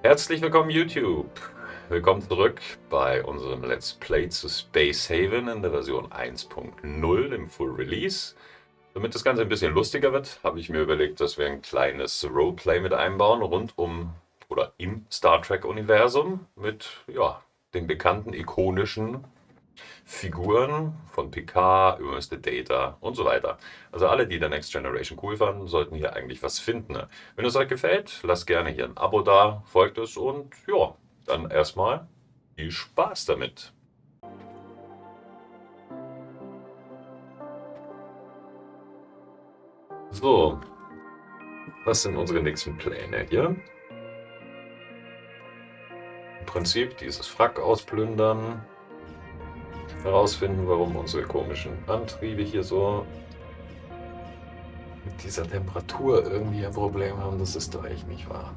Herzlich willkommen YouTube. Willkommen zurück bei unserem Let's Play zu Space Haven in der Version 1.0 im Full Release. Damit das Ganze ein bisschen lustiger wird, habe ich mir überlegt, dass wir ein kleines Roleplay mit einbauen rund um oder im Star Trek Universum mit den bekannten ikonischen Figuren von Picard über Mr. Data und so weiter. Also alle, die der Next Generation cool fanden, sollten hier eigentlich was finden. Wenn es euch gefällt, lasst gerne hier ein Abo da, folgt es und ja, dann erstmal viel Spaß damit. So, was sind unsere nächsten Pläne hier? Im Prinzip dieses Wrack ausplündern, herausfinden, warum unsere komischen Antriebe hier so mit dieser Temperatur irgendwie ein Problem haben. Das ist doch echt nicht wahr.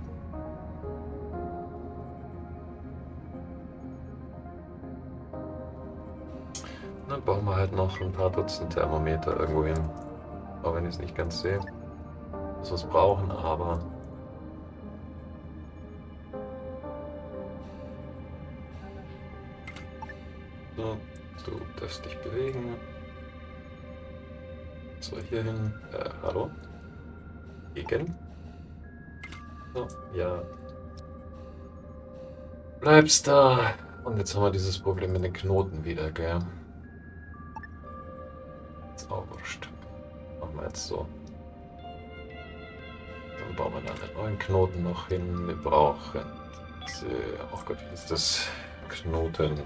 Dann bauen wir halt noch ein paar Dutzend Thermometer irgendwo hin. Auch wenn ich es nicht ganz sehe, dass wir es brauchen, aber so, du darfst dich bewegen. So, hier hin. Hallo? Gegen? So, ja. Bleibst da. Und jetzt haben wir dieses Problem mit den Knoten wieder, gell? Ist auch wurscht. Machen wir jetzt so. Dann bauen wir dann einen neuen Knoten noch hin. Wir brauchen oh Gott, wie ist das? Knoten.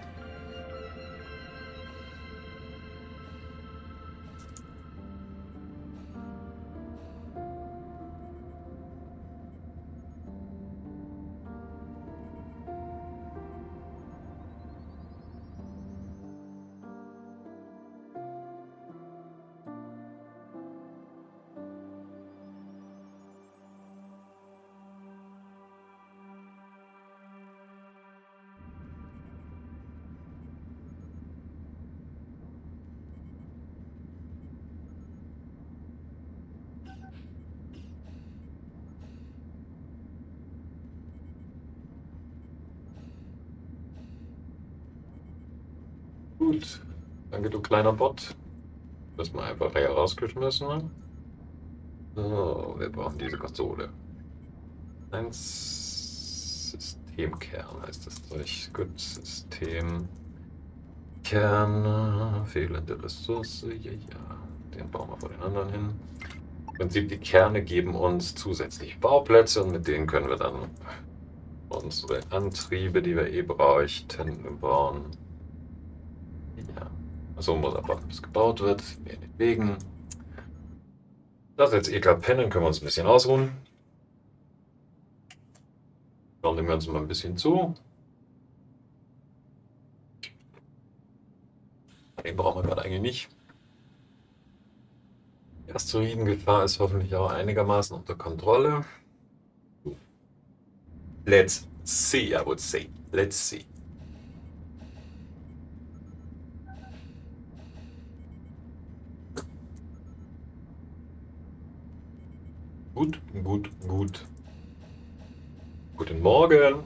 Gut. Danke, du kleiner Bot. Das mal einfach hier rausgeschmissen. So, wir brauchen diese Konsole. Ein Systemkern heißt das Zeug. Gut, Systemkern. Fehlende Ressource. Ja, den bauen wir vor den anderen hin. Im Prinzip, die Kerne geben uns zusätzliche Bauplätze und mit denen können wir dann unsere Antriebe, die wir bräuchten, bauen. Ja. So muss aber alles gebaut wird. Wegen. Das jetzt gerade pennen, können wir uns ein bisschen ausruhen. Schauen dem Ganzen mal ein bisschen zu. Den brauchen wir gerade eigentlich nicht. Die Asteroidengefahr ist hoffentlich auch einigermaßen unter Kontrolle. Let's see, I would say. Let's see. Gut. Guten Morgen.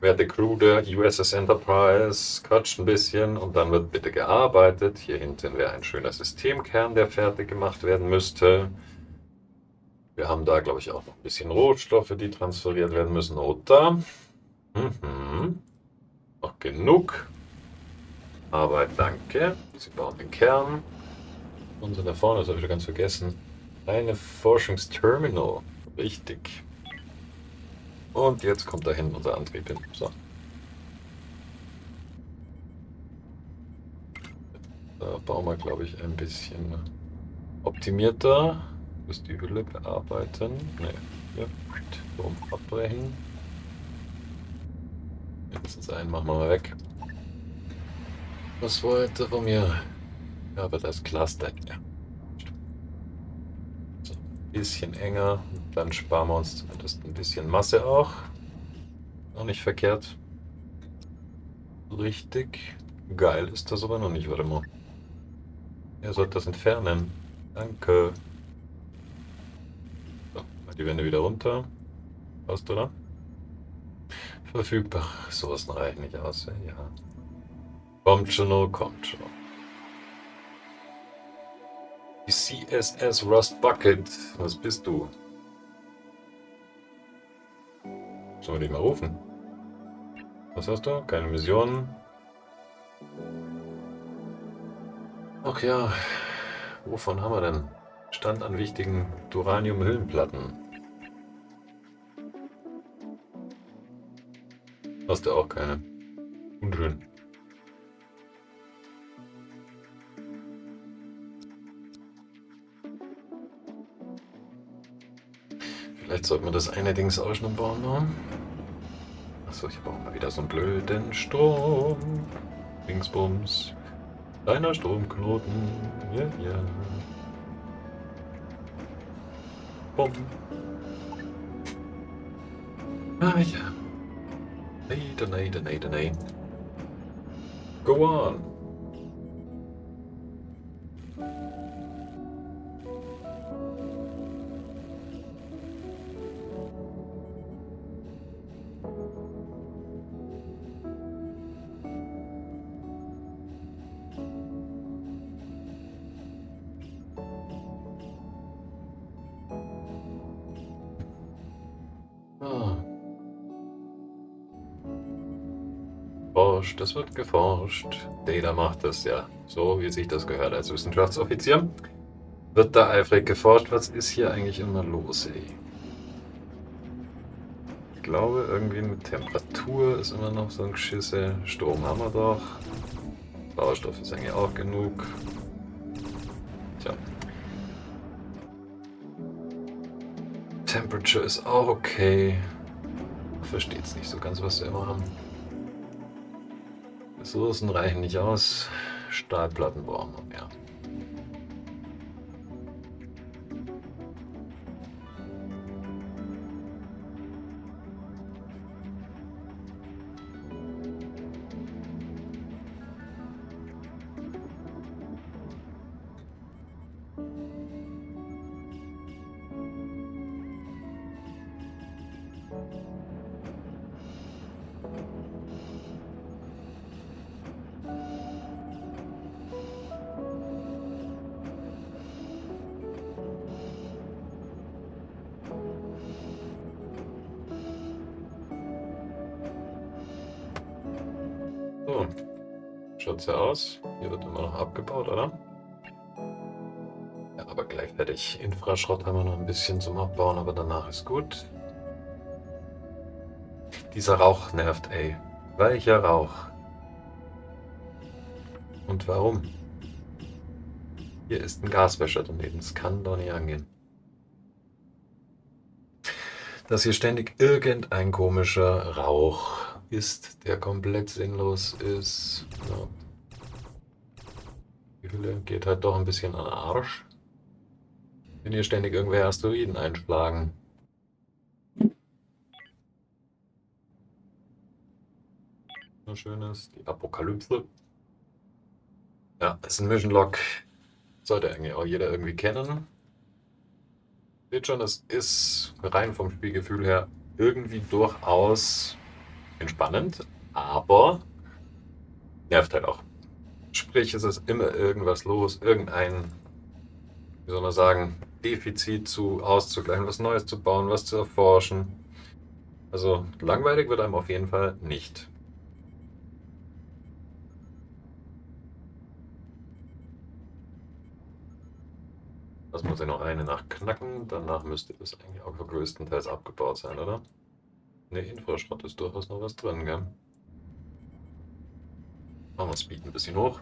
Werte Crew der USS Enterprise, quatscht ein bisschen und dann wird bitte gearbeitet. Hier hinten wäre ein schöner Systemkern, der fertig gemacht werden müsste. Wir haben da, glaube ich, auch noch ein bisschen Rohstoffe, die transferiert werden müssen, oder? Noch genug. Arbeit, danke. Sie bauen den Kern. Und da vorne, das habe ich wieder ganz vergessen. Eine Forschungsterminal. Richtig. Und jetzt kommt da hinten unser Antrieb hin. So. Da bauen wir, glaube ich, ein bisschen optimierter. Muss die Hülle bearbeiten. Ne, hier. Drum abbrechen. Mindestens einen machen wir mal weg. Was wollte von mir? Ja, aber das Cluster. Ja. So, ein bisschen enger. Dann sparen wir uns zumindest ein bisschen Masse auch. Auch nicht verkehrt. Richtig geil ist das aber noch nicht. Warte mal. Er sollte das entfernen. Danke. So, mal die Wände wieder runter. Passt, oder? Verfügbar. Sowas reicht nicht aus, ja. Kommt schon noch, kommt schon noch. Die CSS Rust Bucket. Was bist du? Sollen wir dich mal rufen? Was hast du? Keine Mission? Ach ja, wovon haben wir denn? Stand an wichtigen Duranium-Hüllenplatten. Hast du auch keine? Unschön. Vielleicht sollten wir das eine Dings auch schon bauen, ne? Achso, ich brauche mal wieder so einen blöden Strom. Dingsbums. Kleiner Stromknoten. Ja, ja. Bumm. Ah ja. Nee. Go on. Forscht, das wird geforscht. Data macht das ja so, wie sich das gehört als Wissenschaftsoffizier. Wird da eifrig geforscht. Was ist hier eigentlich immer los, ey? Ich glaube, irgendwie mit Temperatur ist immer noch so ein Geschisse. Strom haben wir doch. Sauerstoff ist eigentlich auch genug. Tja. Temperature ist auch okay. Versteht's nicht so ganz, was wir immer haben. Ressourcen reichen nicht aus. Stahlplatten brauchen wir mehr. So, schaut's ja aus. Hier wird immer noch abgebaut, oder? Ja, aber gleich fertig. Infraschrott haben wir noch ein bisschen zum Abbauen, aber danach ist gut. Dieser Rauch nervt, ey. Welcher Rauch? Und warum? Hier ist ein Gaswäscher daneben. Das kann doch nicht angehen. Dass hier ständig irgendein komischer Rauch ist, der komplett sinnlos ist. Ja. Die Hülle geht halt doch ein bisschen an den Arsch. Wenn hier ständig irgendwelche Asteroiden einschlagen. So schön ist die Apokalypse. Ja, ist ein Mission Log. Sollte eigentlich auch jeder irgendwie kennen. Seht schon, es ist rein vom Spielgefühl her irgendwie durchaus entspannend, aber nervt halt auch. Sprich, es ist immer irgendwas los, irgendein, wie soll man sagen, Defizit auszugleichen, was Neues zu bauen, was zu erforschen. Also langweilig wird einem auf jeden Fall nicht. Lass muss ja noch eine Nacht knacken, danach müsste das eigentlich auch größtenteils abgebaut sein, oder? Ne, Infraschrott ist durchaus noch was drin, gell? Machen wir Speed ein bisschen hoch.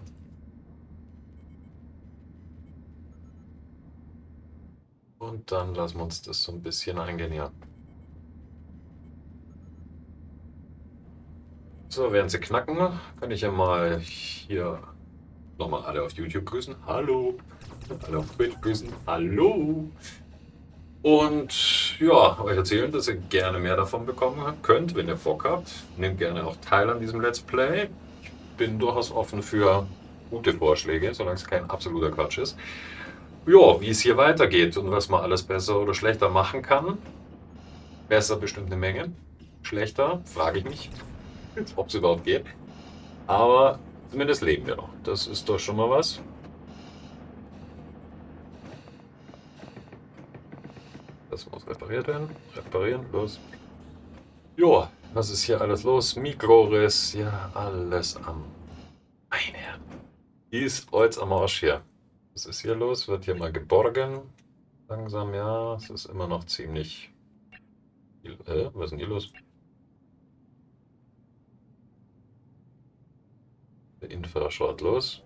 Und dann lassen wir uns das so ein bisschen eingehen, ja. So, während sie knacken, kann ich ja mal hier nochmal alle auf YouTube grüßen. Hallo! Alle auf Twitch grüßen. Hallo! Und ja, euch erzählen, dass ihr gerne mehr davon bekommen könnt, wenn ihr Bock habt. Nehmt gerne auch teil an diesem Let's Play. Ich bin durchaus offen für gute Vorschläge, solange es kein absoluter Quatsch ist. Ja, wie es hier weitergeht und was man alles besser oder schlechter machen kann. Besser bestimmt eine Menge. schlechter. Frage ich mich, ob es überhaupt geht. Aber zumindest leben wir noch. Das ist doch schon mal was. Das muss repariert werden. Reparieren, los. Joa, was ist hier alles los? Mikroriss, ja, alles am Meine. Ist alles am Arsch hier. Was ist hier los? Wird hier mal geborgen? Langsam, ja. Es ist immer noch ziemlich... was ist denn hier los? Der Infra schaut los.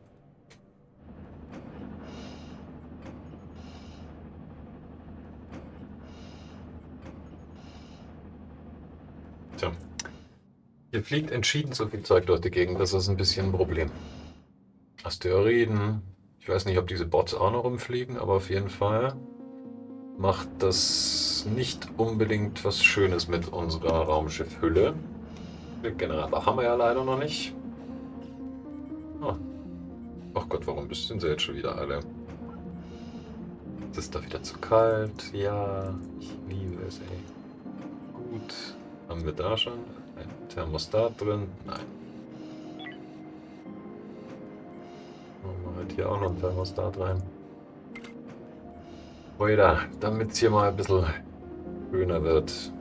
Tja. Hier fliegt entschieden so viel Zeug durch die Gegend, das ist ein bisschen ein Problem. Asteroiden. Ich weiß nicht, ob diese Bots auch noch rumfliegen, aber auf jeden Fall macht das nicht unbedingt was Schönes mit unserer Raumschiffhülle. Den Generator haben wir ja leider noch nicht. Oh. Ach Gott, warum sind sie jetzt schon wieder alle? Es ist da wieder zu kalt. Ja, ich liebe es, ey. Gut. Haben wir da schon ein Thermostat drin? Nein. Machen wir halt hier auch noch ein Thermostat rein. Weiter, damit es hier mal ein bisschen schöner wird.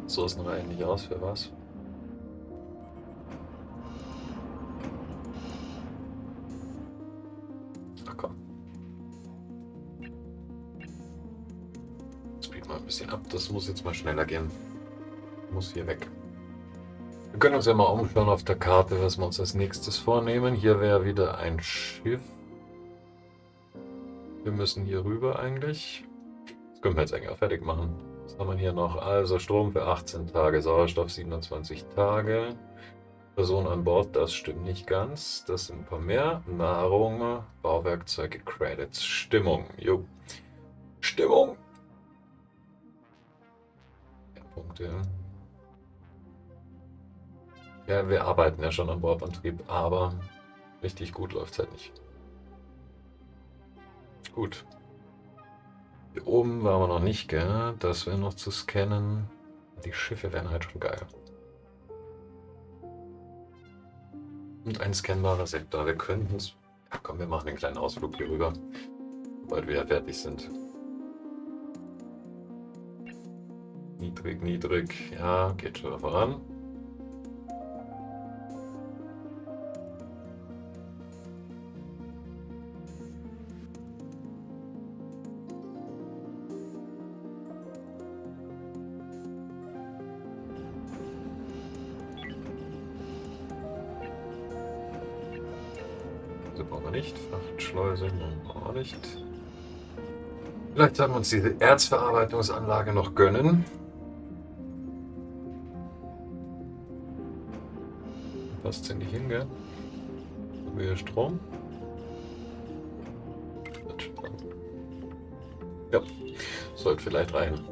So ist noch eigentlich aus für was? Ach komm. Speed mal ein bisschen ab, das muss jetzt mal schneller gehen. Muss hier weg. Wir können uns ja mal umschauen auf der Karte, was wir uns als nächstes vornehmen. Hier wäre wieder ein Schiff. Wir müssen hier rüber eigentlich. Das können wir jetzt eigentlich auch fertig machen. Was haben wir hier noch? Also Strom für 18 Tage, Sauerstoff 27 Tage. Person an Bord, das stimmt nicht ganz. Das sind ein paar mehr. Nahrung, Bauwerkzeuge, Credits, Stimmung. Jo. Stimmung! Ja, Punkte. Ja, wir arbeiten ja schon am Bordantrieb, aber richtig gut läuft es halt nicht. Gut. Hier oben waren wir noch nicht, gell? Das wäre noch zu scannen. Die Schiffe wären halt schon geil. Und ein scannbarer Sektor. Wir könnten es... Ja, komm, wir machen einen kleinen Ausflug hier rüber, sobald wir fertig sind. Niedrig, niedrig. Ja, geht schon voran. Brauchen wir nicht. Frachtschleuse brauchen wir auch nicht. Vielleicht sollten wir uns diese Erzverarbeitungsanlage noch gönnen. Passt denn nicht hin, gell? Haben wir hier Strom? Ja, sollte vielleicht rein.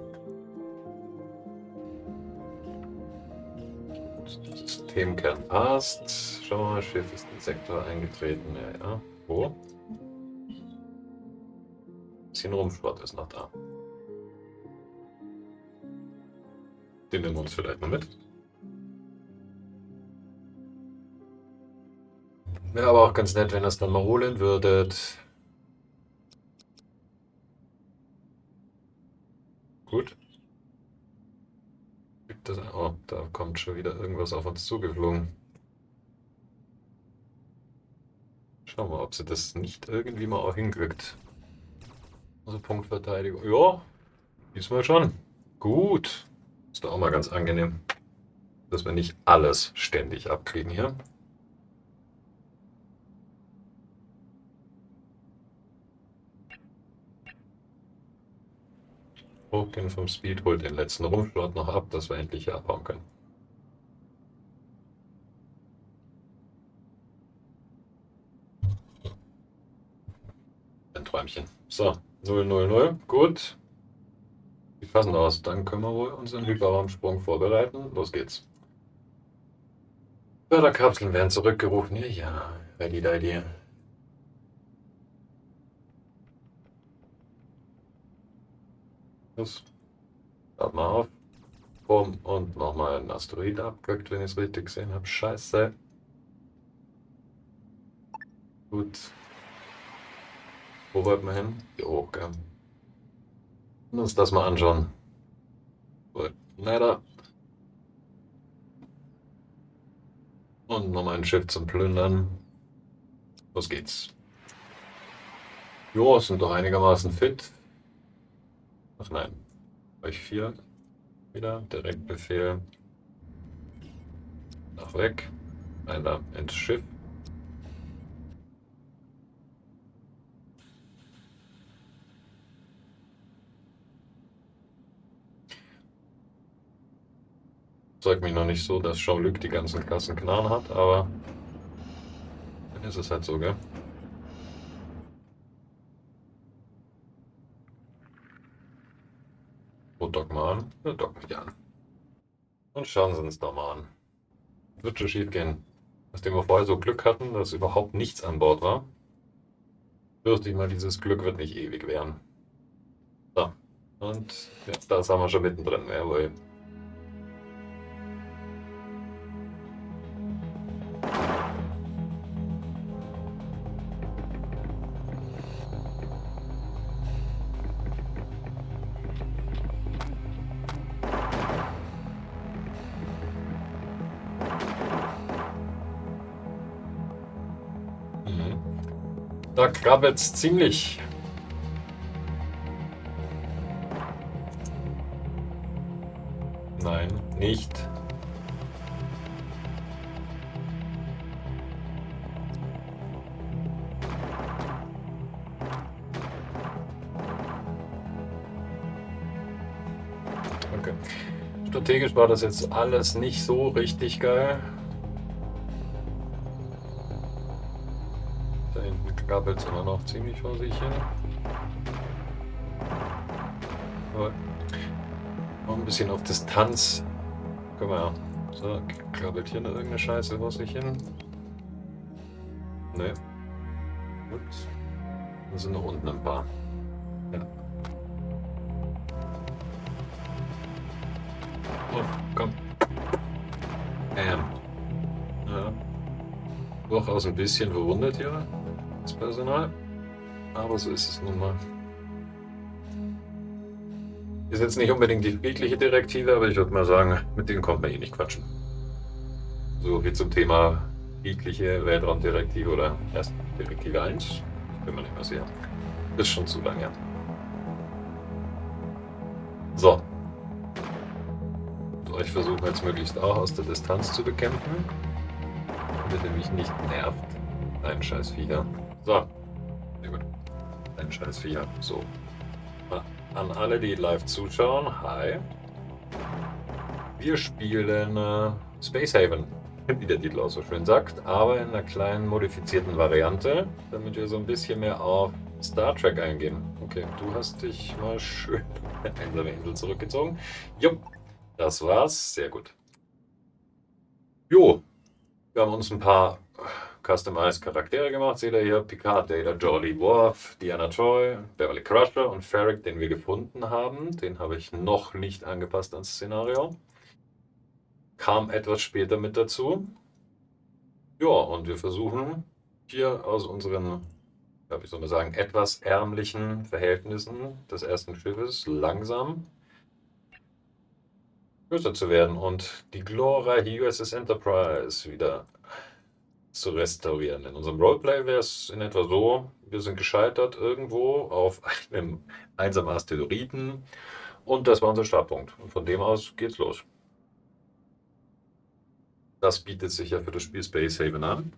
Systemkern passt. Schau mal, Schiff ist in den Sektor eingetreten. Ja, ja. Wo? Bisschen Rumpfschrott ist noch da. Den nehmen wir uns vielleicht mal mit. Wäre aber auch ganz nett, wenn ihr es dann mal holen würdet. Gut. Oh, da kommt schon wieder irgendwas auf uns zugeflogen. Schauen wir mal, ob sie das nicht irgendwie mal auch hinkriegt. Also Punktverteidigung. Ja, diesmal schon. Gut. Ist doch auch mal ganz angenehm, dass wir nicht alles ständig abkriegen hier. Hochgehen vom Speed, holt den letzten Rumpfschrott noch ab, dass wir endlich hier abhauen können. Ein Träumchen. So, 000, gut. Die passen aus. Dann können wir wohl unseren Hyperraumsprung vorbereiten. Los geht's. Förderkapseln werden zurückgerufen. Ja, ja, ready, ready. Das. Start mal auf. Bumm. Und nochmal ein Asteroid abgöckt, wenn ich es richtig gesehen habe. Scheiße. Gut. Wo wollten wir hin? Hier hoch, gell? Lass uns das mal anschauen. Gut. Leider. Und nochmal ein Schiff zum Plündern. Los geht's. Jo, sind doch einigermaßen fit. Ach nein. Euch 4 wieder. Direktbefehl. Nach weg. Einer ins Schiff. Zeigt mich noch nicht so, dass Jean-Luc die ganzen krassen Knarren hat, aber dann ist es halt so, gell? So, dock mal an. Ja, dock mich an. Und schauen Sie uns doch mal an. Wird schon schief gehen. Nachdem wir vorher so Glück hatten, dass überhaupt nichts an Bord war, fürchte ich mal, dieses Glück wird nicht ewig währen. So. Und ja, das haben wir schon mittendrin. Jawohl. Da krabbelt's ziemlich. Nein, nicht. Okay. Strategisch war das jetzt alles nicht so richtig geil. Da hinten krabbelt es immer noch ziemlich vor sich hin. Aber noch ein bisschen auf Distanz. Guck mal. So, krabbelt hier noch irgendeine Scheiße vor sich hin? Ne. Gut. Da sind noch unten ein paar. Ja. Oh, komm. Bam. Ja. Durchaus ein bisschen verwundet hier, das Personal. Aber so ist es nun mal. Ist jetzt nicht unbedingt die friedliche Direktive, aber ich würde mal sagen, mit denen kommt man eh nicht quatschen. So viel zum Thema friedliche Weltraumdirektive oder erst Direktive 1. Ich bin mir nicht mehr sicher. Ist schon zu lange. So. Und euch versuchen jetzt möglichst auch aus der Distanz zu bekämpfen, damit ihr mich nicht nervt. Ein scheiß Viecher. So. Sehr gut. Ein scheiß Viecher. So. An alle, die live zuschauen, hi. Wir spielen Space Haven, wie der Titel auch so schön sagt, aber in einer kleinen modifizierten Variante, damit wir so ein bisschen mehr auf Star Trek eingehen. Okay, du hast dich mal schön einsame Insel zurückgezogen. Jo, das war's. Sehr gut. Jo, wir haben uns ein paar customized Charaktere gemacht. Seht ihr hier, Picard, Data, Geordi, Worf, Diana Troy, Beverly Crusher und Ferric, den wir gefunden haben. Den habe ich noch nicht angepasst ans Szenario. Kam etwas später mit dazu. Ja, und wir versuchen hier aus unseren, wie soll man sagen, etwas ärmlichen Verhältnissen des ersten Schiffes langsam größer zu werden und die glorreiche USS Enterprise wieder zu restaurieren. In unserem Roleplay wäre es in etwa so, wir sind gescheitert irgendwo auf einem einsamen Asteroiden und das war unser Startpunkt. Und von dem aus geht's los. Das bietet sich ja für das Spiel Space Haven an.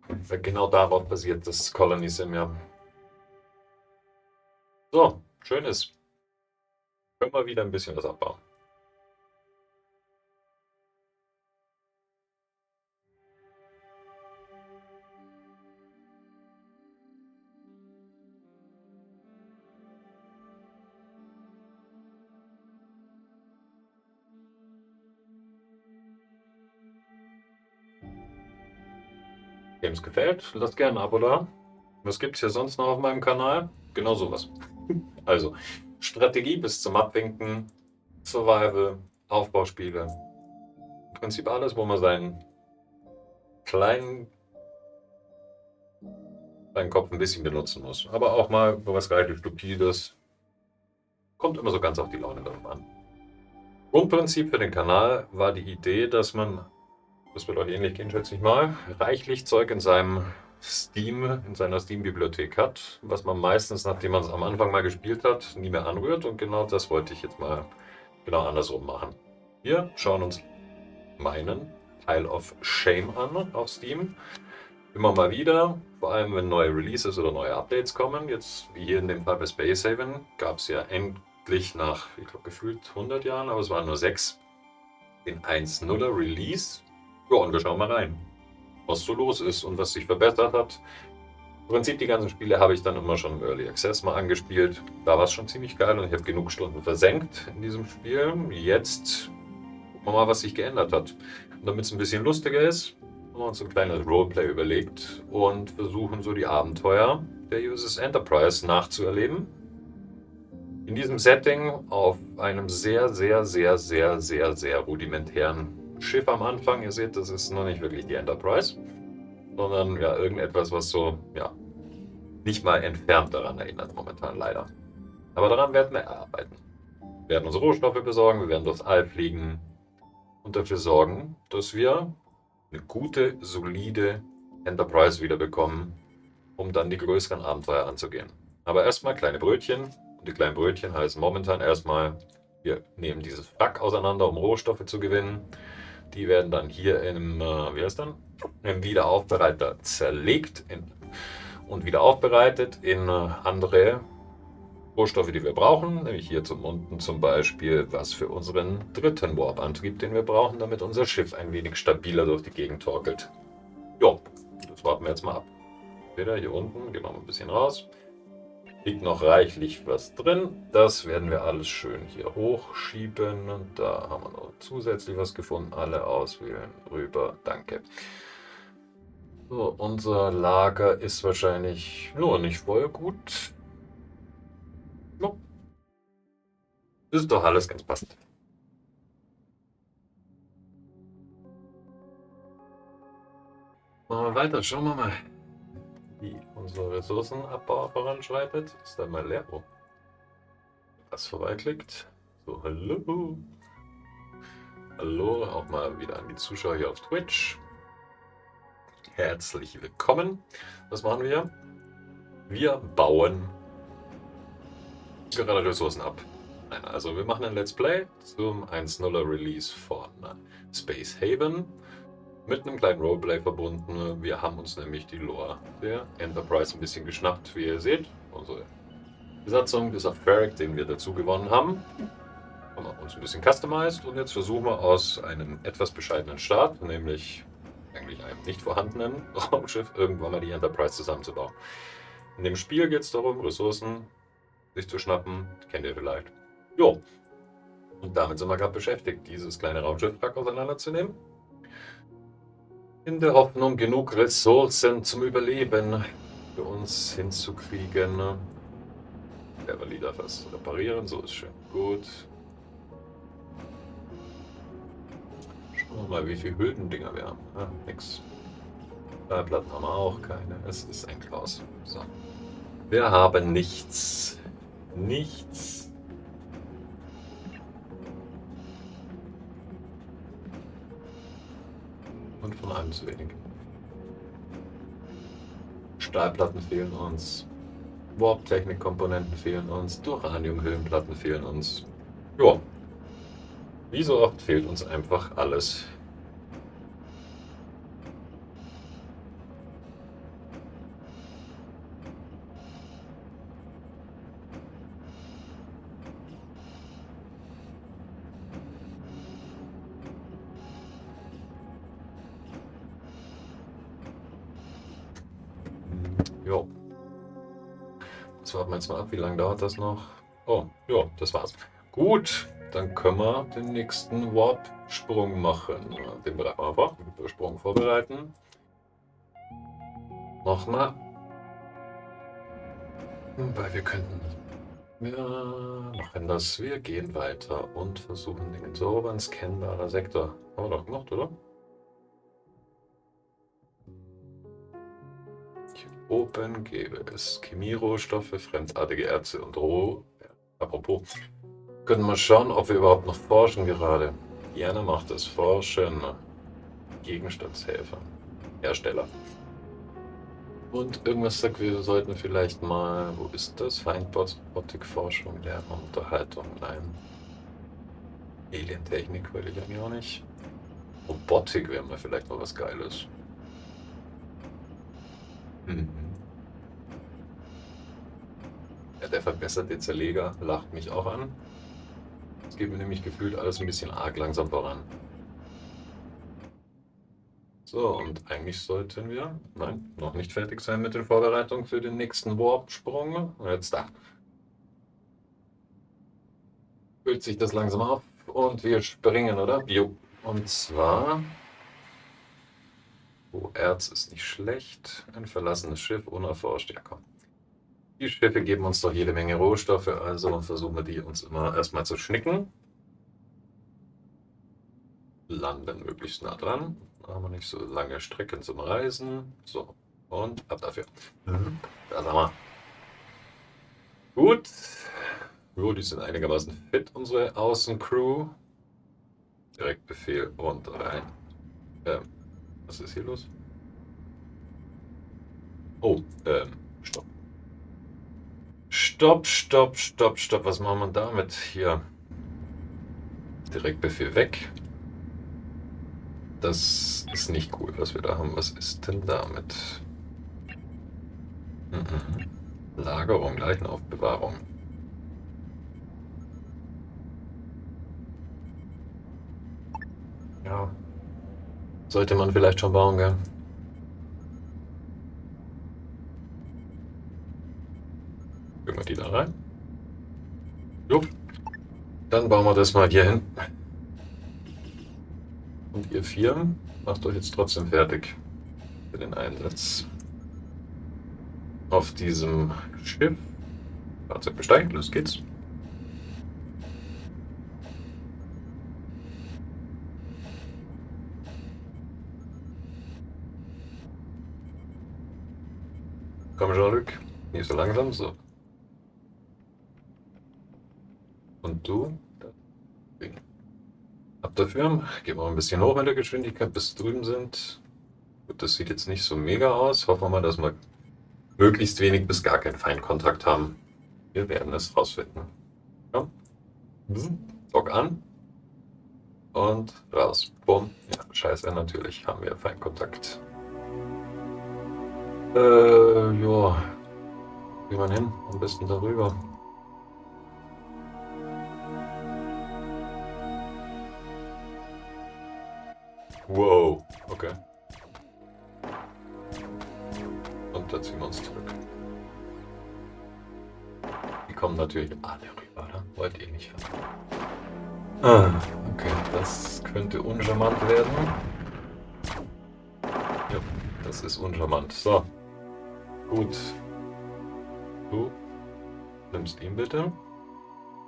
Weil genau darauf basiert das Colony Sim ja. So, schön ist. Können wir wieder ein bisschen was abbauen. Wem es gefällt, lasst gerne ein Abo da. Was gibt es hier sonst noch auf meinem Kanal? Genau sowas. Also, Strategie bis zum Abwinken, Survival, Aufbauspiele. Im Prinzip alles, wo man seinen kleinen Kopf ein bisschen benutzen muss. Aber auch mal was relativ Stupides. Kommt immer so ganz auf die Laune drauf an. Grundprinzip für den Kanal war die Idee, dass man, das wird euch ähnlich gehen, schätze ich mal, reichlich Zeug in seiner Steam-Bibliothek hat, was man meistens, nachdem man es am Anfang mal gespielt hat, nie mehr anrührt. Und genau das wollte ich jetzt mal genau andersrum machen. Wir schauen uns meinen Pile of Shame an auf Steam. Immer mal wieder, vor allem wenn neue Releases oder neue Updates kommen. Jetzt, wie hier in dem Fall bei Space Haven, gab es ja endlich nach, ich glaube, gefühlt 100 Jahren, aber es waren nur 6, den 1.0er Release. Ja, und wir schauen mal rein, was so los ist und was sich verbessert hat. Im Prinzip die ganzen Spiele habe ich dann immer schon im Early Access mal angespielt. Da war es schon ziemlich geil und ich habe genug Stunden versenkt in diesem Spiel. Jetzt gucken wir mal, was sich geändert hat. Und damit es ein bisschen lustiger ist, haben wir uns ein kleines Roleplay überlegt und versuchen so die Abenteuer der USS Enterprise nachzuerleben. In diesem Setting auf einem sehr, sehr, sehr, sehr, sehr, sehr rudimentären Schiff am Anfang. Ihr seht, das ist noch nicht wirklich die Enterprise, sondern ja irgendetwas, was so, ja, nicht mal entfernt daran erinnert momentan leider. Aber daran werden wir arbeiten. Wir werden unsere Rohstoffe besorgen, wir werden durchs All fliegen und dafür sorgen, dass wir eine gute, solide Enterprise wiederbekommen, um dann die größeren Abenteuer anzugehen. Aber erstmal kleine Brötchen. Und die kleinen Brötchen heißen momentan erstmal, wir nehmen dieses Wrack auseinander, um Rohstoffe zu gewinnen. Die werden dann hier im Wiederaufbereiter zerlegt und wieder aufbereitet in andere Rohstoffe, die wir brauchen, nämlich hier unten zum Beispiel was für unseren dritten Warp-Antrieb, den wir brauchen, damit unser Schiff ein wenig stabiler durch die Gegend torkelt. Jo, das warten wir jetzt mal ab. Wieder hier unten, gehen wir mal ein bisschen raus. Liegt noch reichlich was drin. Das werden wir alles schön hier hochschieben. Und da haben wir noch zusätzlich was gefunden. Alle auswählen, rüber, danke. So, unser Lager ist wahrscheinlich nur nicht voll gut. No. Das ist doch alles ganz passend. Machen wir weiter, schauen wir mal, wie unser Ressourcenabbau voranschreitet. Ist da mal leer? Oh. Was vorbeiklickt. So, hallo. Hallo, auch mal wieder an die Zuschauer hier auf Twitch. Herzlich willkommen. Was machen wir? Wir bauen gerade Ressourcen ab. Nein, also wir machen ein Let's Play zum 1.0er Release von Space Haven mit einem kleinen Roleplay verbunden. Wir haben uns nämlich die Lore der Enterprise ein bisschen geschnappt, wie ihr seht. Unsere Besatzung bis auf Ferric, den wir dazu gewonnen haben. Haben wir uns ein bisschen customized und jetzt versuchen wir aus einem etwas bescheidenen Start, nämlich eigentlich einem nicht vorhandenen Raumschiff, irgendwann mal die Enterprise zusammenzubauen. In dem Spiel geht es darum, Ressourcen sich zu schnappen, kennt ihr vielleicht. Jo, und damit sind wir gerade beschäftigt, dieses kleine Raumschiffwrack auseinanderzunehmen. In der Hoffnung, genug Ressourcen zum Überleben für uns hinzukriegen. Beverly darf was reparieren, so ist schön gut. Schauen wir mal, wie viele Hüllendinger wir haben. Ah, nix. Platten haben wir auch keine. Es ist ein Chaos. So. Wir haben nichts. Nichts. Und von allem zu wenig. Stahlplatten fehlen uns. Warp-Technik-Komponenten fehlen uns. Duranium-Hüllenplatten fehlen uns. Jo. Wie so oft fehlt uns einfach alles. Jo. Das warten wir jetzt mal ab. Wie lange dauert das noch? Oh, ja, das war's. Gut, dann können wir den nächsten Warp-Sprung machen. Den bereiten wir einfach. Den Sprung vorbereiten. Nochmal. Weil wir könnten Wir machen das. Wir gehen weiter und versuchen den sauberen scannbarer Sektor. Haben wir doch gemacht, oder? Hier oben gäbe es Chemierohstoffe, fremdartige Erze und Roh. Ja, apropos, können wir schauen, ob wir überhaupt noch forschen gerade. Jana macht das Forschen. Gegenstandshelfer. Hersteller. Und irgendwas sagt, wir sollten vielleicht mal, wo ist das? Feindbot, Robotikforschung, Lehre, Unterhaltung, nein. Alientechnik will ich eigentlich auch nicht. Robotik wäre mal vielleicht mal was Geiles. Mhm. Ja, der verbesserte Zerleger lacht mich auch an. Es geht mir nämlich gefühlt alles ein bisschen arg langsam voran. So, und eigentlich sollten wir, nein, noch nicht fertig sein mit den Vorbereitungen für den nächsten Warp-Sprung. Jetzt da. Füllt sich das langsam auf und wir springen, oder? Jo. Und zwar, oh, Erz ist nicht schlecht. Ein verlassenes Schiff, unerforscht. Ja, komm. Die Schiffe geben uns doch jede Menge Rohstoffe, also versuchen wir die uns immer erstmal zu schnicken. Landen möglichst nah dran. Haben wir nicht so lange Strecken zum Reisen. So, und ab dafür. Da sind wir. Gut. Jo, die sind einigermaßen fit, unsere Außencrew. Direktbefehl und rein. Was ist hier los? Oh, stopp. Stopp. Was machen wir damit hier? Direktbefehl weg. Das ist nicht cool, was wir da haben. Was ist denn damit? Lagerung, Leitenaufbewahrung. Ja. Sollte man vielleicht schon bauen, gell? Fügen wir die da rein. Jo. Dann bauen wir das mal hier hin. Und ihr vier macht euch jetzt trotzdem fertig für den Einsatz auf diesem Schiff. Fahrzeug besteigen, los geht's. Komm, Jean-Luc. Nicht so langsam, so. Und du? Ab dafür. Gehen wir mal ein bisschen hoch mit der Geschwindigkeit, bis wir drüben sind. Gut, das sieht jetzt nicht so mega aus. Hoffen wir mal, dass wir möglichst wenig bis gar keinen Feindkontakt haben. Wir werden es rausfinden. Komm. Dock an. Und raus. Bumm. Ja, scheiße, natürlich haben wir Feindkontakt. Ja. Wie man hin? Am besten darüber. Wow. Okay. Und da ziehen wir uns zurück. Die kommen natürlich alle rüber, oder? Wollt ihr nicht fahren? Ah, okay. Das könnte uncharmant werden. Ja, das ist uncharmant. So. Gut. Du nimmst ihn bitte.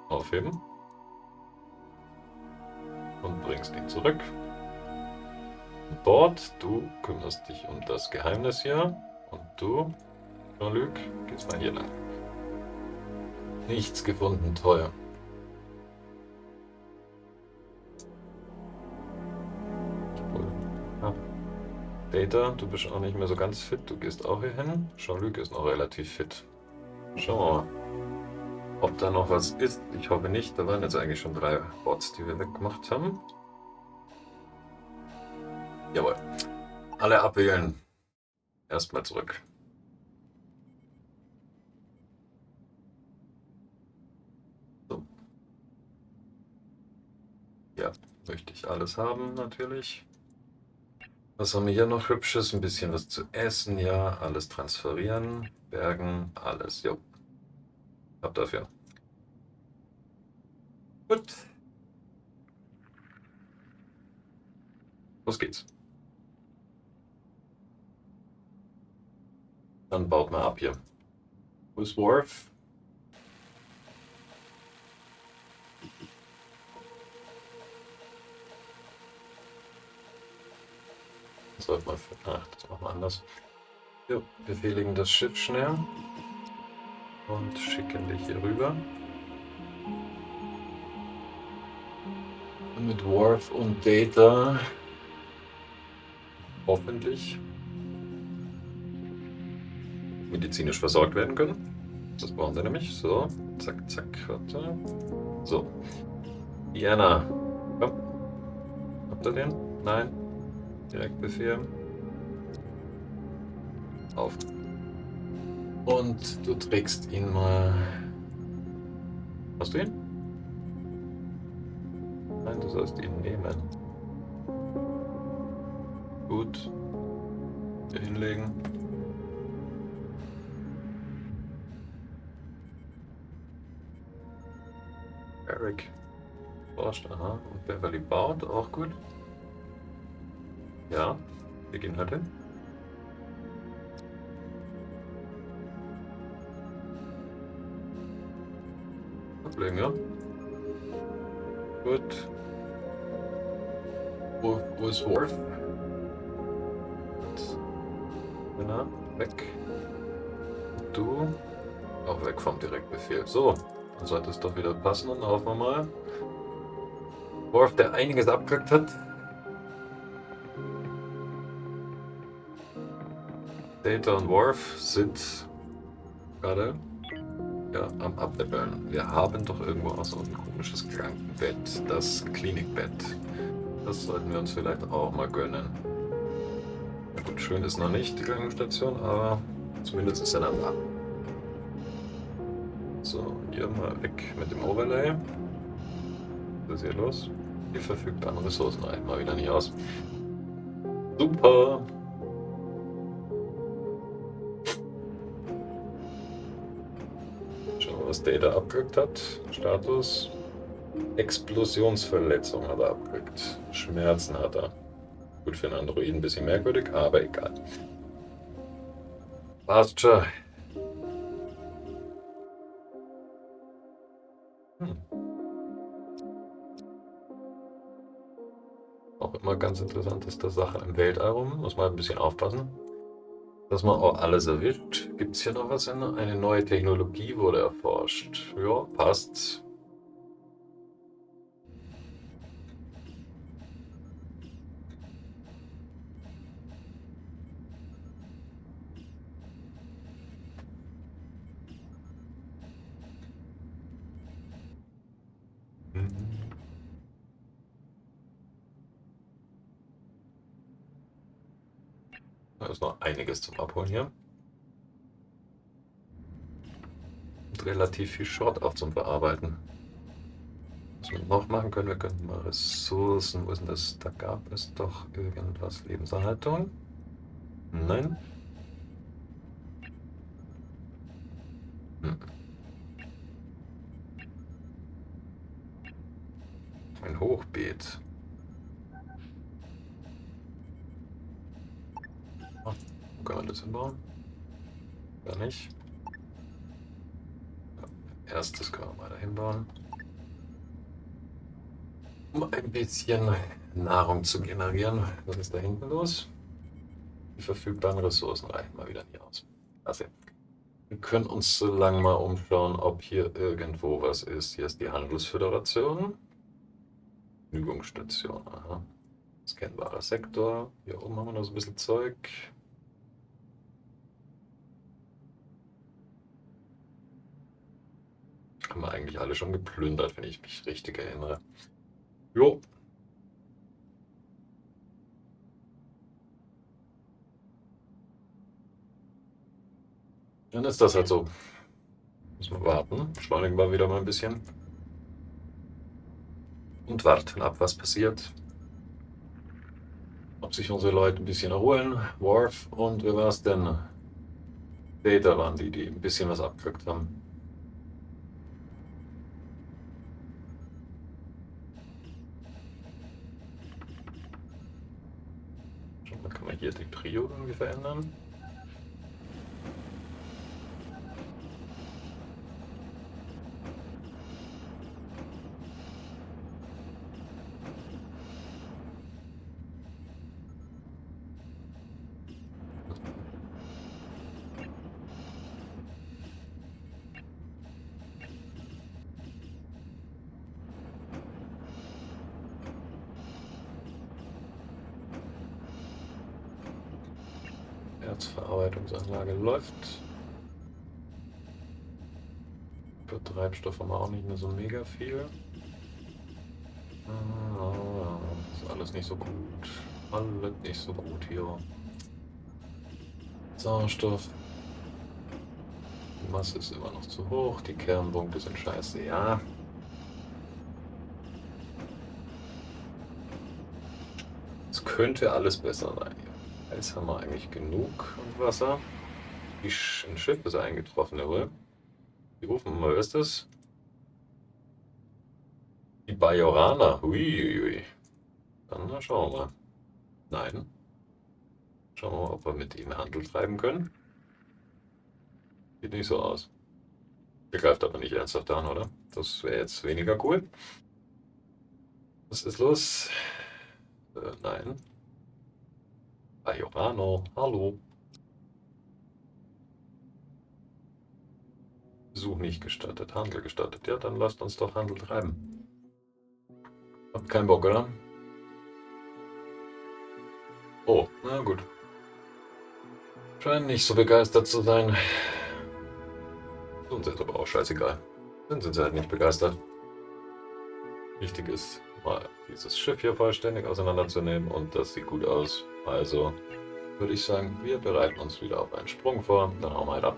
Aufheben. Und bringst ihn zurück. Bord, du kümmerst dich um das Geheimnis hier. Und du, Jean-Luc, gehst mal hier lang. Nichts gefunden, teuer. Ja. Data, du bist auch nicht mehr so ganz fit. Du gehst auch hier hin. Jean-Luc ist noch relativ fit. Schauen wir mal, ob da noch was ist. Ich hoffe nicht. Da waren jetzt eigentlich schon 3 Bots, die wir weggemacht haben. Jawohl. Alle abwählen. Erstmal zurück. So. Ja, möchte ich alles haben, natürlich. Was haben wir hier noch Hübsches? Ein bisschen was zu essen, ja. Alles transferieren, bergen, alles. Jo. Ab dafür. Gut. Los geht's. Dann baut mal ab hier. Wo ist Worf? läuft mal für. Ach, das machen wir anders. Jo, befehligen das Schiff schnell. Und schicken dich hier rüber. Und mit Worf und Data hoffentlich medizinisch versorgt werden können. Das brauchen sie nämlich. So, zack, zack, warte. So. Diana, komm. Habt ihr den? Nein. Direktbefehl. Auf. Und du trägst ihn mal. Hast du ihn? Nein, du sollst ihn nehmen. Gut. Hier hinlegen. Eric forscht, aha. Und Beverly baut, auch gut. Ja, wir gehen halt hin. Ablegen, ja. Gut. Wo ist Worf? Na, weg. Du auch weg vom Direktbefehl. So, dann sollte es doch wieder passen. Und hoffen wir mal. Worf, der einiges abgekriegt hat. Data und Worf sind gerade ja, am Ableveln. Wir haben doch irgendwo auch so ein komisches Krankenbett, das Klinikbett. Das sollten wir uns vielleicht auch mal gönnen. Ja, gut, schön ist noch nicht die Krankenstation, aber zumindest ist er dann da. So, hier mal weg mit dem Overlay. Was ist hier los? Die verfügbaren Ressourcen reichen mal wieder nicht aus. Super! Schauen wir, was Data abgekriegt hat. Status. Explosionsverletzung hat er abgekriegt. Schmerzen hat er. Gut, für einen Androiden ein bisschen merkwürdig, aber egal. Passt schon. Auch immer ganz interessant ist der Sache im Weltall rum. Muss man ein bisschen aufpassen, dass man auch alles erwischt. Gibt es hier noch was? Eine neue Technologie wurde erforscht. Ja, passt. Da ist noch einiges zum Abholen hier. Und relativ viel Short auch zum Verarbeiten. Was wir noch machen können, wir könnten mal Ressourcen. Wo ist denn das? Da gab es doch irgendwas. Lebenserhaltung? Nein. Ein Hochbeet. Wo kann man das hinbauen? Gar nicht. Ja, erstes können wir mal da hinbauen. Um ein bisschen Nahrung zu generieren. Was ist da hinten los? Die verfügbaren Ressourcen reichen mal wieder nicht aus. Also, wir können uns so lange mal umschauen, ob hier irgendwo was ist. Hier ist die Handelsföderation. Übungsstation, aha. Scannbarer Sektor. Hier oben haben wir noch so ein bisschen Zeug. Haben wir eigentlich alle schon geplündert, wenn ich mich richtig erinnere. Jo. Dann ist das halt so. Müssen wir warten. Beschleunigen wir wieder mal ein bisschen. Und warten ab, was passiert. Ob sich unsere Leute ein bisschen erholen. Worf und wer war es denn? Data waren die, die ein bisschen was abgekriegt haben. Dann kann man hier die Trio irgendwie verändern. Holzverarbeitungsanlage läuft. Für Treibstoff haben wir auch nicht mehr so mega viel. Ist alles nicht so gut. Alles nicht so gut hier. Sauerstoff. Die Masse ist immer noch zu hoch. Die Kernpunkte sind scheiße, ja. Es könnte alles besser sein hier. Jetzt haben wir eigentlich genug Wasser. Ein Schiff ist eingetroffen, jawohl. Die rufen mal, wer ist das? Die Bajoraner. Uiuiui. Dann schauen wir mal. Nein. Schauen wir mal, ob wir mit ihnen Handel treiben können. Sieht nicht so aus. Der greift aber nicht ernsthaft an, oder? Das wäre jetzt weniger cool. Was ist los? Nein. Bajorano, hallo. Besuch nicht gestattet, Handel gestattet. Ja, dann lasst uns doch Handel treiben. Habt keinen Bock, oder? Oh, na gut. Scheinen nicht so begeistert zu sein. Uns ist aber auch scheißegal. Dann sind sie halt nicht begeistert. Wichtig ist, mal dieses Schiff hier vollständig auseinanderzunehmen und das sieht gut aus. Also würde ich sagen, wir bereiten uns wieder auf einen Sprung vor. Dann hauen wir halt ab.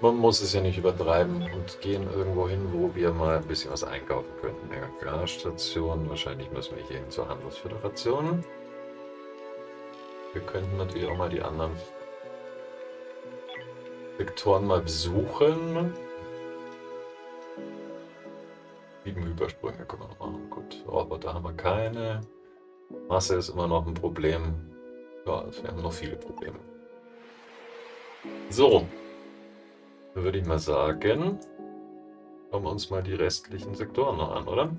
Man muss es ja nicht übertreiben und gehen irgendwo hin, wo wir mal ein bisschen was einkaufen könnten. Eine Gasstation, wahrscheinlich müssen wir hier hin zur Handelsföderation. Wir könnten natürlich auch mal die anderen Sektoren mal besuchen. 7 Übersprünge können wir noch machen. Gut, Roboter haben wir keine. Masse ist immer noch ein Problem. Ja, wir haben noch viele Probleme. So, dann würde ich mal sagen, schauen wir uns mal die restlichen Sektoren noch an, oder?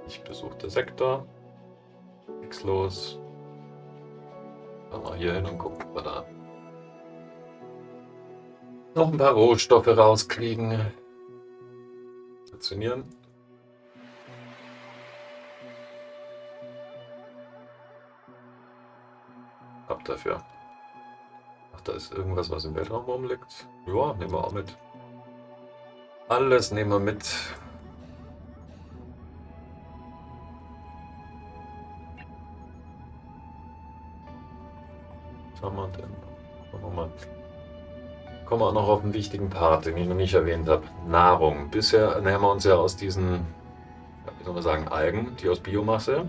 Ich besuche den Sektor. Nichts los. Fahren wir hier hin und gucken, ob wir da noch ein paar Rohstoffe rauskriegen. Stationieren. Ab dafür. Ach, da ist irgendwas, was im Weltraum rumliegt. Ja, nehmen wir auch mit. Alles nehmen wir mit. Was haben wir denn? Schauen wir mal. Kommen wir auch noch auf einen wichtigen Part, den ich noch nicht erwähnt habe. Nahrung. Bisher ernähren wir uns ja aus diesen, wie soll man sagen, Algen, die aus Biomasse,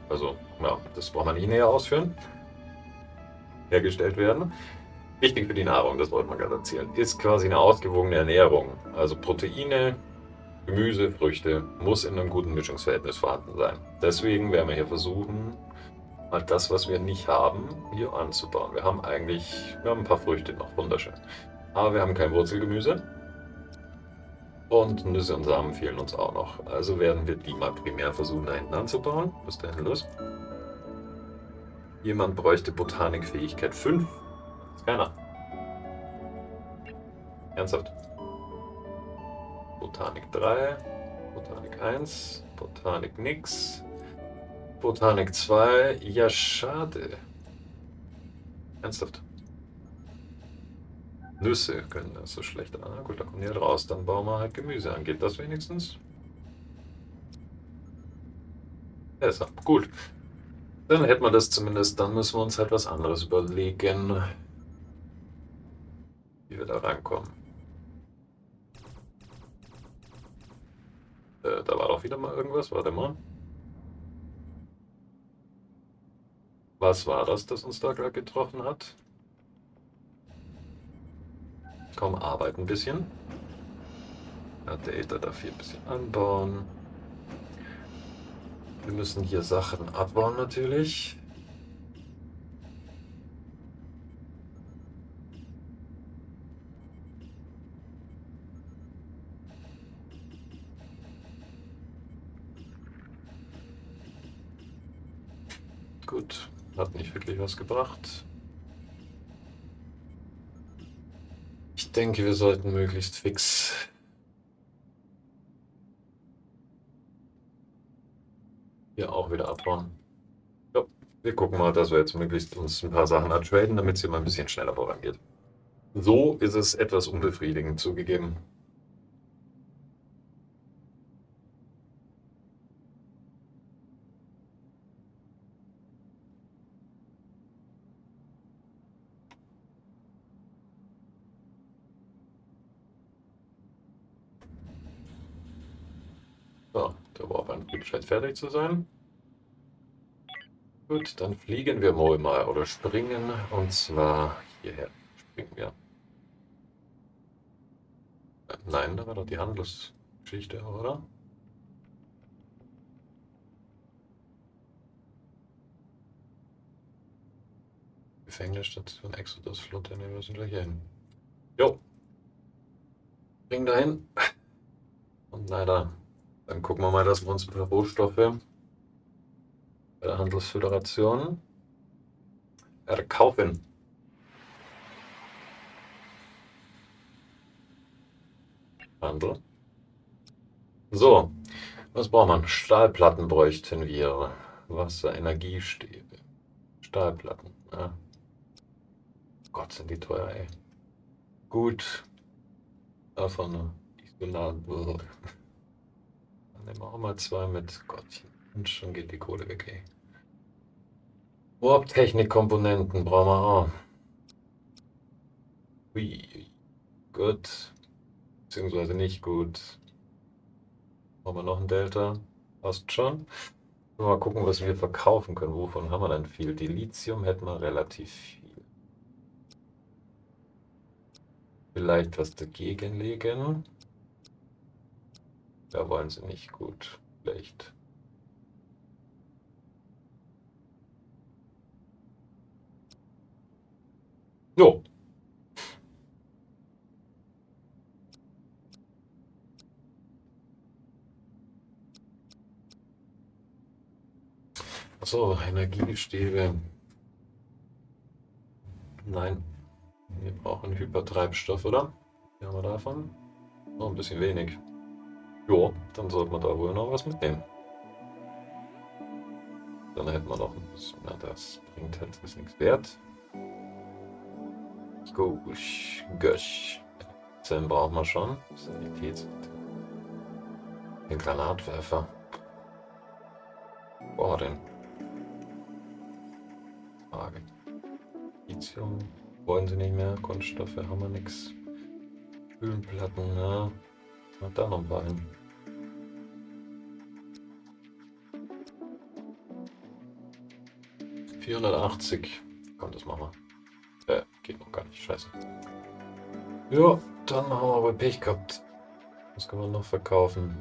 also, ja, das braucht man nicht näher ausführen, hergestellt werden. Wichtig für die Nahrung, das wollte man gerade erzählen, ist quasi eine ausgewogene Ernährung. Also Proteine, Gemüse, Früchte, muss in einem guten Mischungsverhältnis vorhanden sein. Deswegen werden wir hier versuchen, mal das, was wir nicht haben, hier anzubauen. Wir haben ein paar Früchte noch, wunderschön. Aber wir haben kein Wurzelgemüse. Und Nüsse und Samen fehlen uns auch noch. Also werden wir die mal primär versuchen, da hinten anzubauen. Was ist denn los? Jemand bräuchte Botanikfähigkeit 5. Ist keiner. Ernsthaft. Botanik 3, Botanik 1, Botanik nix. Botanik 2, ja schade. Ernsthaft. Nüsse können das so schlecht. Ah, gut, da kommen die halt raus. Dann bauen wir halt Gemüse an. Geht das wenigstens? Besser. Gut. Dann hätten wir das zumindest. Dann müssen wir uns halt was anderes überlegen, wie wir da rankommen. Da war doch wieder mal irgendwas. Warte mal. Was war das uns da gerade getroffen hat? Komm, arbeiten ein bisschen. Ja, Data darf hier ein bisschen anbauen. Wir müssen hier Sachen abbauen natürlich. Gut, hat nicht wirklich was gebracht. Ich denke, wir sollten möglichst fix hier auch wieder abbauen. Ja, wir gucken mal, dass wir jetzt möglichst uns ein paar Sachen ertraden, damit es hier mal ein bisschen schneller vorangeht. So ist es etwas unbefriedigend zugegeben. So, der Warp-Antrieb scheint fertig zu sein. Gut, dann fliegen wir wohl mal oder springen, und zwar hierher. Springen wir. Nein, da war doch die Handelsgeschichte, oder? Gefängnisstation, Exodus-Flotte, ne, wir sind gleich hier hin. Jo, springen dahin. Und leider, dann gucken wir mal, dass wir uns ein paar Rohstoffe bei der Handelsföderation erkaufen. Handel. So, was braucht man? Stahlplatten bräuchten wir. Wasser, Energiestäbe. Stahlplatten. Ja. Gott, sind die teuer, ey. Gut. Davon Isolat. Dann nehmen wir auch mal 2 mit. Gottchen. Und schon geht die Kohle weg, ey. Warp-Technik-Komponenten brauchen wir auch. Ui, gut. Beziehungsweise nicht gut. Haben wir noch ein Delta? Passt schon. Mal gucken, was wir verkaufen können. Wovon haben wir denn viel? Dilithium hätten wir relativ viel. Vielleicht was dagegen legen. Da wollen sie nicht gut. Schlecht. Jo. Achso, Energiestäbe. Nein. Wir brauchen Hypertreibstoff, oder? Was haben wir davon? Noch ein bisschen wenig. Jo, dann sollten wir da wohl noch was mitnehmen. Dann hätten wir noch ein bisschen. Na, das bringt halt nichts wert. Gosh, gosh. Den brauchen wir schon. Sanität. Den Granatwerfer. Boah, den. Frage. Lithium wollen sie nicht mehr. Kunststoffe haben wir nichts. Kühlenplatten, ja. Und da noch ein paar hin. $480. Komm, das machen wir. Geht noch gar nicht. Scheiße. Ja, dann haben wir aber Pech gehabt. Was kann man noch verkaufen?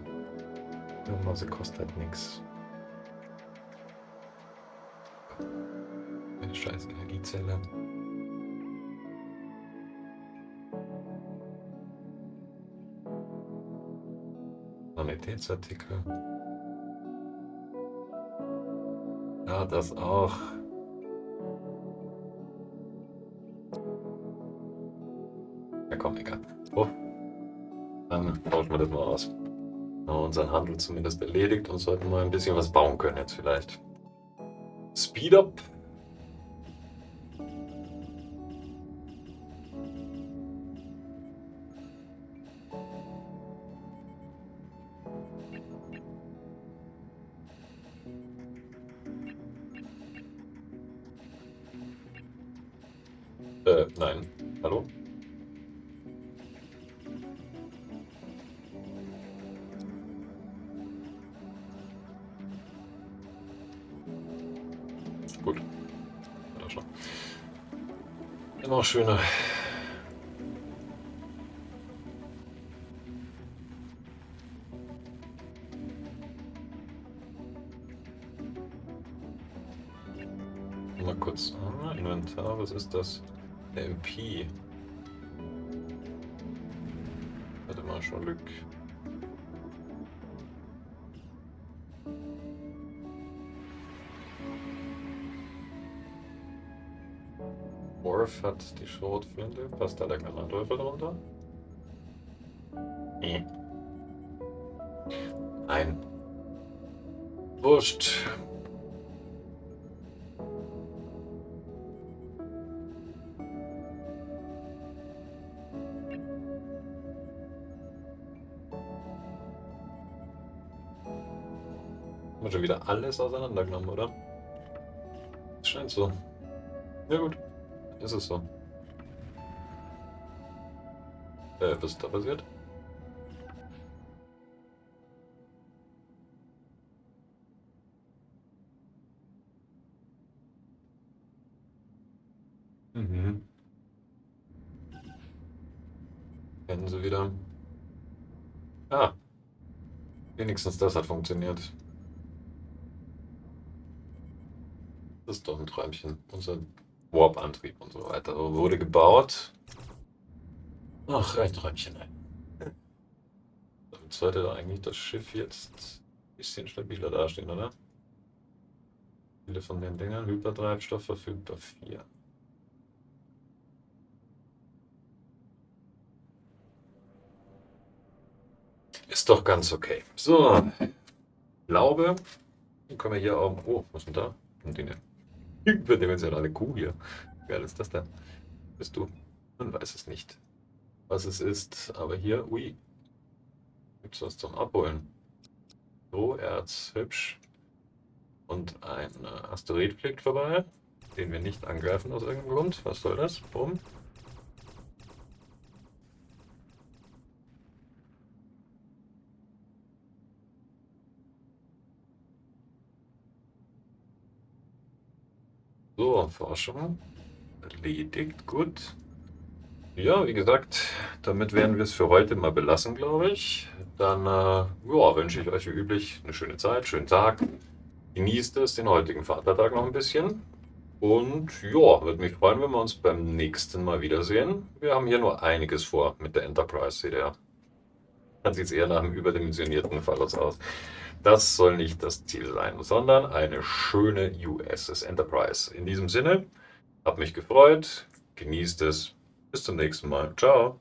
Irgendwas kostet halt nichts. Eine scheiß Energiezelle. Sanitätsartikel. Ja, das auch. Ja, komm, egal. Oh. Dann tauschen wir das mal aus. Haben wir unseren Handel zumindest erledigt und sollten mal ein bisschen was bauen können jetzt vielleicht. Speed up. Nein. Hallo? Gut. Ja, schon. Immer schöner. Mal kurz. Inventar, was ist das? MP. Warte mal, schon Glück. Worf hat die Schrotflinte. Passt da der Granatwerfer drunter? Nein. Wurscht. Haben wir schon wieder alles auseinandergenommen, oder? Scheint so. Ja gut, ist es so. Was ist da passiert? Mhm. Kennen sie wieder. Ah, wenigstens das hat funktioniert. Das ist doch ein Träumchen. Unser Warp-Antrieb und so weiter wurde gebaut. Ach, ein Träumchen. Damit sollte da eigentlich das Schiff jetzt ein bisschen stabiler dastehen, oder? Viele von den Dingern, Hypertreibstoff verfügbar 4. Ist doch ganz okay. So, glaube, dann können wir hier auch. Oh, was ist denn da? Und eine überdimensionale Kuh hier. Wie geil ist das denn? Bist du? Man weiß es nicht, was es ist. Aber hier, ui, gibt es was zum Abholen. Roherz, hübsch. Und ein Asteroid fliegt vorbei, den wir nicht angreifen aus irgendeinem Grund. Was soll das? Bumm. So, Forschung erledigt. Gut. Ja, wie gesagt, damit werden wir es für heute mal belassen, glaube ich. Dann ja, wünsche ich euch wie üblich eine schöne Zeit, schönen Tag. Genießt es, den heutigen Vatertag noch ein bisschen. Und ja, würde mich freuen, wenn wir uns beim nächsten Mal wiedersehen. Wir haben hier nur einiges vor mit der Enterprise, seht ihr. Dann sieht es eher nach einem überdimensionierten Phallos aus. Das soll nicht das Ziel sein, sondern eine schöne USS Enterprise. In diesem Sinne, hat mich gefreut, genießt es. Bis zum nächsten Mal. Ciao.